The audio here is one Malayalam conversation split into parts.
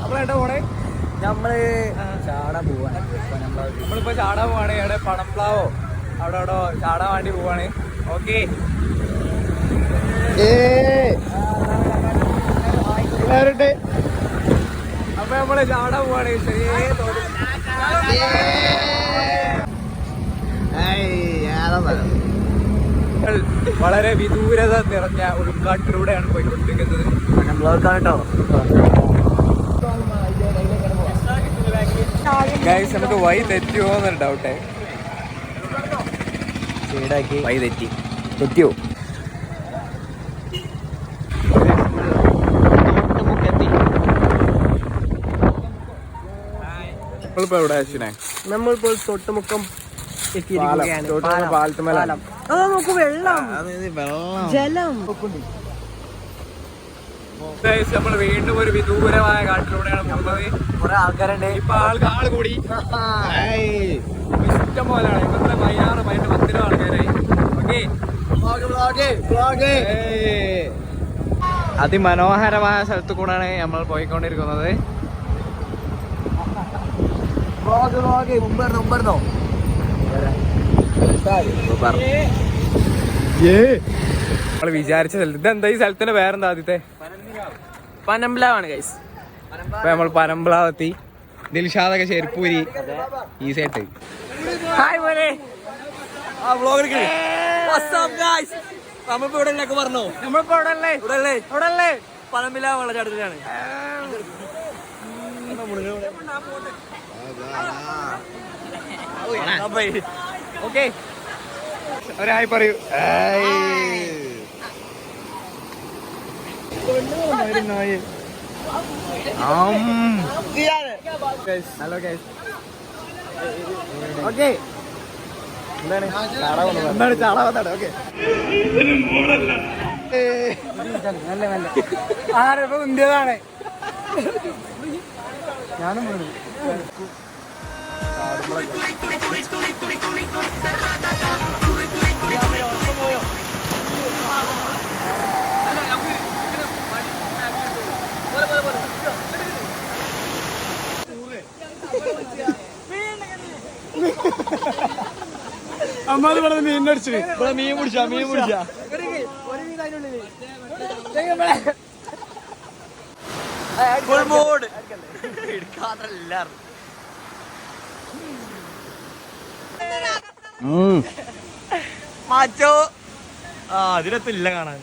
നമ്മളെവിടെ പോണേ? നമ്മളിപ്പോ ചാടാൻ പോവാണ്. ഇവിടെ പടംപ്ലാവോ അവിടെ എവിടോ ചാടാൻ വേണ്ടി പോവാണ്. ഓക്കെ, അപ്പൊ നമ്മള് ചാടാൻ പോവാണ്. വളരെ വിദൂരത നിറഞ്ഞ ഉൾക്കാട്ടിലൂടെയാണ് പോയിക്കൊണ്ടിരിക്കുന്നത്. ഗൈസ്, നമുക്ക് വഴി തെറ്റിയോ എന്നൊരു ഡൗട്ടേ. വഴി തെറ്റിയോ? നമ്മളിപ്പോ എവിടെ അശ്വിനെ? നമ്മളിപ്പോൾ തൊട്ടുമുക്കം പാലത്തുമല. നമുക്ക് വെള്ളം ജലം. നമ്മൾ വീണ്ടും ഒരു വിദൂരമായ കാട്ടിലൂടെയാണ് പോകുന്നത്. കുറെ ആൾക്കാരുണ്ട്. ഇപ്പൊ ആൾ കൂടി ഇഷ്ടം പോലെയാണ്. ഇപ്പത്തെ 10 ആൾക്കാരായി. അതിമനോഹരമായ സ്ഥലത്ത് കൂടാണ് നമ്മൾ പോയിക്കൊണ്ടിരിക്കുന്നത്. നമ്മൾ വിചാരിച്ച സ്ഥലത്ത് ഇതെന്താ? ഈ സ്ഥലത്തിന്റെ വേറെന്താ? ആദ്യത്തെ പനംപ്ലാവാണ് ഗൈസ്. ഇപ്പൊ നമ്മൾ പനംപ്ലാവെത്തി. ദിൽഷാദൊക്കെ ചെരുപ്പൂരി ഈ സൈഡ്. ഹായ് മോനെ. നമ്മളിപ്പോ ഇവിടെ പറഞ്ഞോ? നമ്മളിപ്പോ ഇവിടെ പനംപ്ലാവ് വെള്ളച്ചാട്ടത്തിലാണ്. ഓക്കെ, ഒരായി പറയൂ. Hello guys. ഓക്കെ, എന്താണ് ചാടാവത്താണ്? ഓക്കെ, ആരപ്പോ ഇന്ത്യതാണ്. ഞാനും അമ്മാത് പറഞ്ഞ മീനടിച്ചു. ഇവിടെ മീൻ പിടിച്ചാ മാച്ചോ. അതിനകത്തില്ല കാണാൻ.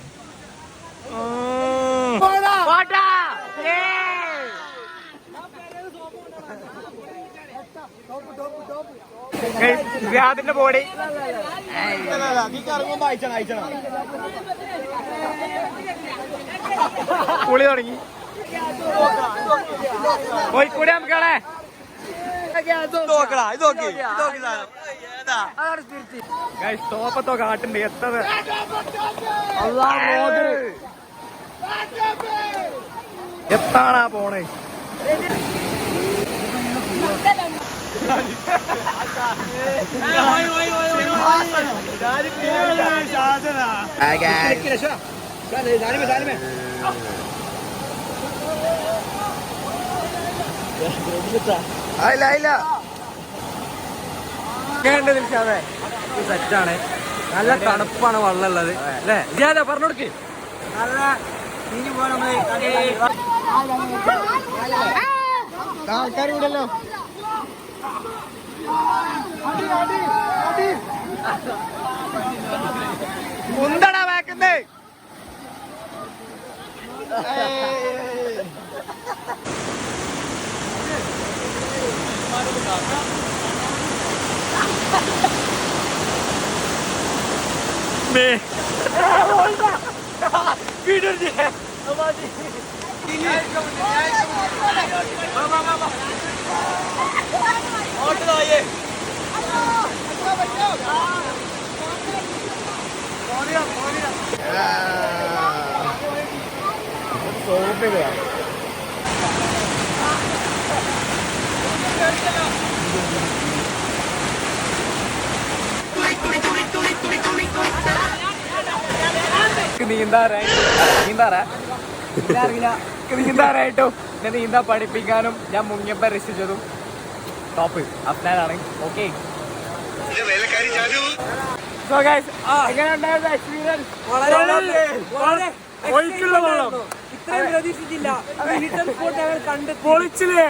അതിന്റെ ബോഡി കുളി തുടങ്ങി. പോയിക്കൂടെ നമുക്കാളെ? തോപ്പത്തോ കാട്ടുണ്ട് എത്തത്. എത്താണാ പോണേ? സെറ്റാണ്. നല്ല തണുപ്പാണ് വെള്ളം ഉള്ളത് അല്ലേ? ഇതാ പറഞ്ഞോടുക്ക്. നല്ല ആൾക്കാർ കൂടല്ലോ. മുന്തടാ വേക്കുന്നേ. നീന്താറായിട്ടും എന്നെ നീന്താൻ പഠിപ്പിക്കാനും ഞാൻ മുങ്ങിയപ്പോ രക്ഷിച്ചതും ടോപ്പ് അഫ്നാനാണ്. ഓക്കെ സോ ഗൈസ് എങ്ങനെ ഉണ്ടായിരുന്നു എക്സ്പീരിയൻസ്? ഒഴിക്കുള്ള വെള്ളം ഇത്രയും പ്രതീക്ഷിച്ചില്ല. പൊളിച്ചില്ലേ?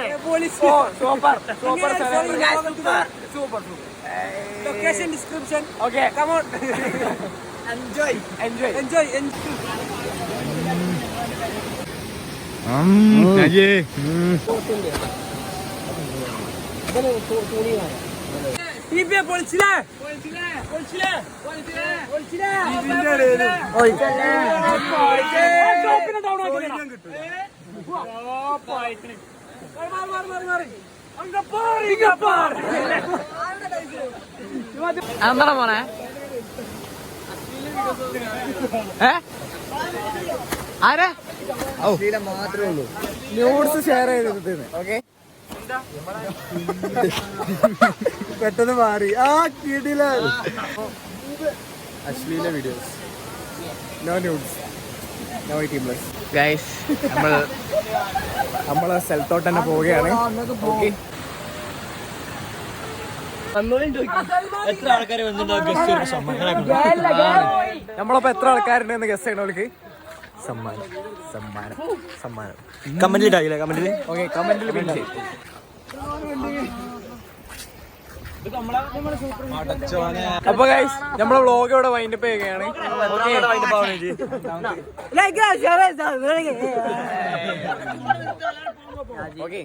Super super super. Location description. Okay come on. Enjoy enjoy enjoy. പൊളിച്ചില്ലേ? എന്താ മോനെ? ആരെ മാത്രമേ ഉള്ളൂ ന്യൂഡ്സ് ഷെയർ ചെയ്തത്. ഓക്കെ പെട്ടെന്ന് മാറി. കിടില അശ്ലീല videos. No nudes, no 18+. Guys നമ്മള് സ്ഥലത്തോട്ട് തന്നെ പോവുകയാണ്. ഓക്കെ എത്ര ആൾക്കാർ വന്നിട്ടുണ്ടാവും? നമ്മളപ്പോ എത്ര ആൾക്കാരുണ്ടെന്ന് ഗസ് ചെയ്യണോൾക്ക് സമ്മാനം സമ്മാനം സമ്മാനം കമന്റിൽ ഇടാകില്ലേ? കമന്റിൽ. ഓക്കെ കമന്റിൽ പിൻ ചെയ്യും. അപ്പൊ ഗൈസ് നമ്മളെ വ്ളോഗ് ഇവിടെ വൈൻഡപ്പ് ചെയ്യുകയാണ്. ഓക്കെ